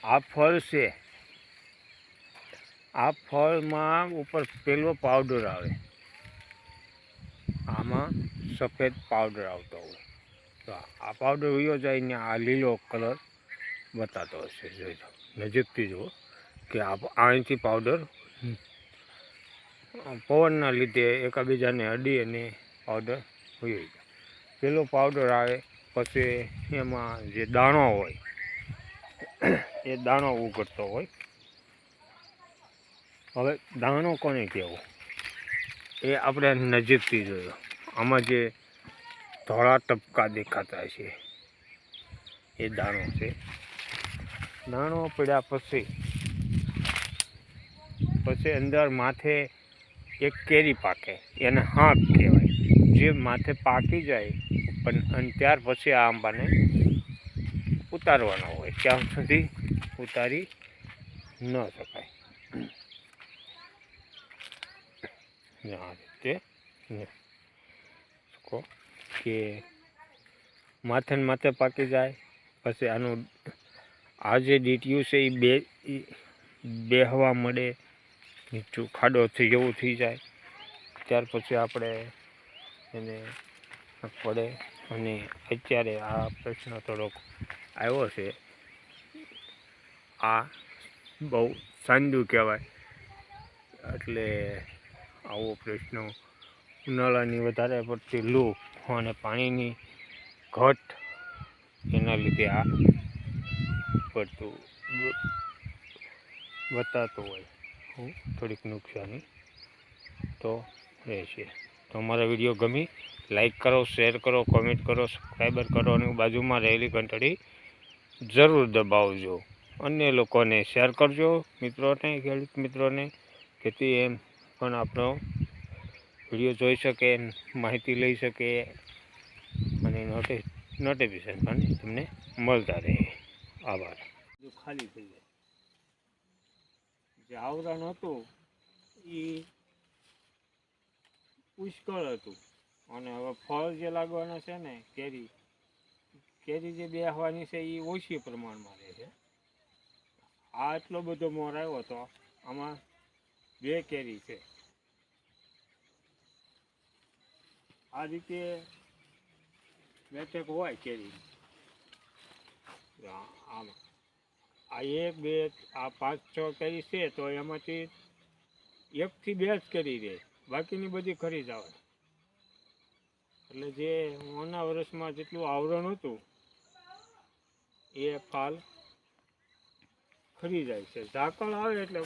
આ ફળ છે, આ ફળમાં ઉપર પેલો પાવડર આવે, આમાં સફેદ પાવડર આવતો હોય, તો આ પાવડર ઉયો જાય ને આ લીલો કલર બતાતો હશે. જોઈજો, નજીકથી જુઓ કે અહીંથી પાવડર પવનના લીધે એકબીજાને અડી અને પાવડર ઉયો જાય. પેલો પાવડર આવે પછી એમાં જે દાણો હોય એ દાણો ઉગડતો હોય. હવે દાણો કોને કહેવો એ આપણે નજીકથી જોયો. આમાં જે ધોળા ટપકા દેખાતા છે એ દાણો છે. દાણો પડ્યા પછી અંદર માથે એક કેરી પાકે, એને હાંક કહેવાય. જે માથે પાકી જાય પણ અને ત્યાર પછી આ આંબાને ઉતારવાનો હોય, ત્યાં સુધી ઉતારી ન શકાય. આ રીતે કે માથે ને માથે પાકી જાય પછી આનું આ જે ડીટીયું છે એ બેહવા મળે, નીચું ખાડો થઈ જેવું થઈ જાય. ત્યાર પછી આપણે એને પડે. અને અત્યારે આ પ્રશ્ન થોડોક આવ્યો છે, આ બહુ સાંદું કહેવાય. એટલે આવો પ્રશ્ન ઉનાળાની વધારે પડતી લૂ અને પાણીની ઘટ એના લીધે આ પડતું બતાતું હોય થોડીક નુકસાની તો રહેશે. તો અમારા વિડીયો ગમી લાઈક કરો, શેર કરો, કોમેન્ટ કરો, સબસ્ક્રાઈબર કરો અને બાજુમાં રહેલી ઘંટડી જરૂર દબાવજો. અન્ય લોકોને શેર કરજો, મિત્રોને, ખેડૂત મિત્રોને, જેથી એમ પણ આપણો વિડીયો જોઈ શકે, માહિતી લઈ શકે અને નોટિફિકેશન પણ તમને મળતા રહે. આભાર. જો ખાલી થઈ જાય, જે આવરણ હતું એ પુષ્કળ હતું અને હવે ફળ જે લાગવાના છે ને કેરી જે બેહવાની છે એ ઓછી પ્રમાણમાં રહે છે. આ એટલો બધો મોર આવ્યો હતો, આમાં 2 કેરી છે. આ રીતે બેઠક હોય કેરી. આમાં આ 1, 2, આ 5, 6 કેરી છે તો એમાંથી 1 થી 2 જ કેરી રહે, બાકીની બધી ખરી જ આવે. એટલે જે ઓના વર્ષમાં જેટલું આવરણ હતું એ ફાલ ખરી જાય છે. ઝાકળ આવે એટલે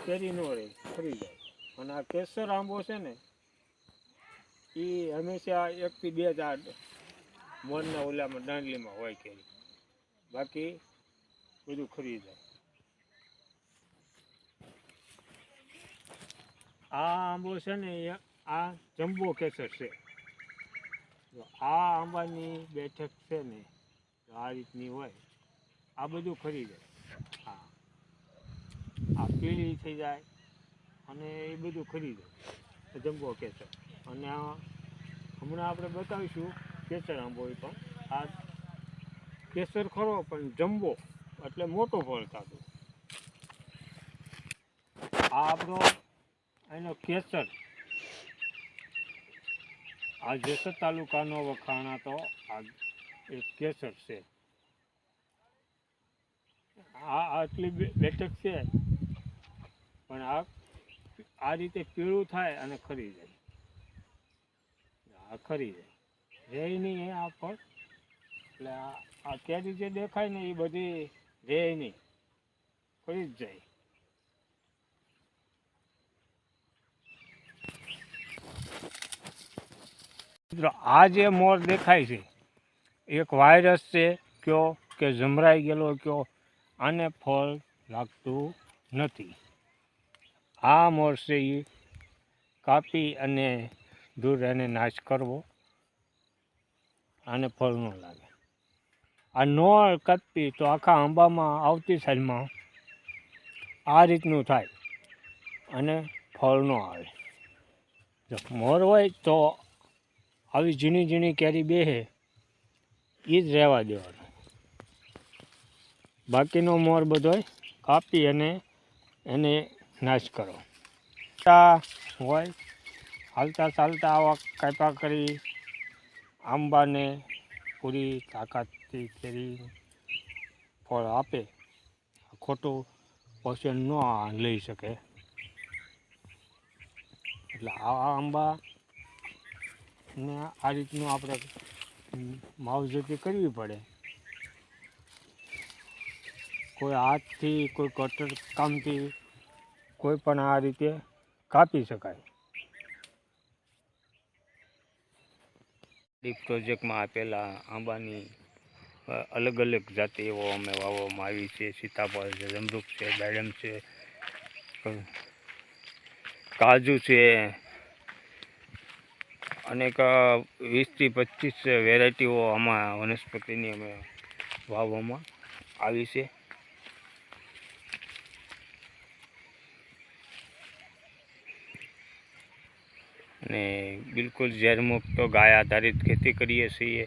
કેરી ન રહે, ખરી જાય. અને આ કેસર આંબો છે ને એ હંમેશા 1 થી 2 જ મોરના ઓલામાં દાંડલીમાં હોય કેરી, બાકી બધું ખરી જાય. આ આંબો છે ને આ જમ્બો કેસર છે. આ આંબાની બેઠક છે ને આ રીતની હોય, આ બધું ખરી જાય. હા, આ પીળી થઈ જાય અને એ બધું ખરી જાય જમ્બો કેસર. અને હમણાં આપણે બતાવીશું કેસર આંબો. પણ આ કેસર ખરો પણ જમ્બો એટલે મોટો ફળ થતું. આ આપણો એનો કેસર, આ જેસર તાલુકાનો વખાણાતો આ એક કેસર છે. આ આટલી બેઠક છે પણ આ રીતે પીળું થાય અને ખરી જાય. આ ખરી જાય, રહે નહીં આ ફળ. એટલે આ કેરી જે દેખાય ને એ બધી રહે નહીં, ખરી જ જાય. આ જે મોર દેખાય છે એક વાયરસ છે કયો કે જમરાઈ ગયેલો કયો, આને ફળ લાગતું નથી. આ મોર છે એ કાપી અને દૂર એને નાશ કરવો, આને ફળ ન લાગે. આ ન કાપી તો આખા આંબામાં આવતી સાલમાં આ રીતનું થાય અને ફળ ન આવે. જો મોર હોય તો આવી ઝીણી ઝીણી કેરી બેહે એ જ રહેવા દેવાનું. બાકીનો મોર બધોય કાપી અને એને નાશ કરો. હોય હાલતા ચાલતા આવા કાપ્યા કરી આંબાને પૂરી તાકાતથી કેરી ફળ આપે, ખોટું પોષણ ન લઈ શકે. એટલે આ આંબા ને આ રીતનું આપણે માવજતી કરવી પડે. કોઈ હાથથી કોઈ કટર કામથી કોઈ પણ આ રીતે કાપી શકાય. ડીપ પ્રોજેક્ટમાં આપેલા આંબાની અલગ અલગ જાતિઓ અમે વાવવામાં આવી છે. સીતાફળ છે, જમરૂખ છે, દાડમ છે, કાજુ છે, અનેક 20થી 25 વેરાયટીઓ આમાં વનસ્પતિની અમે વાવવામાં આવી છે. અને બિલકુલ ઝેરમુક્ત ગાય આધારિત ખેતી કરીએ છીએ.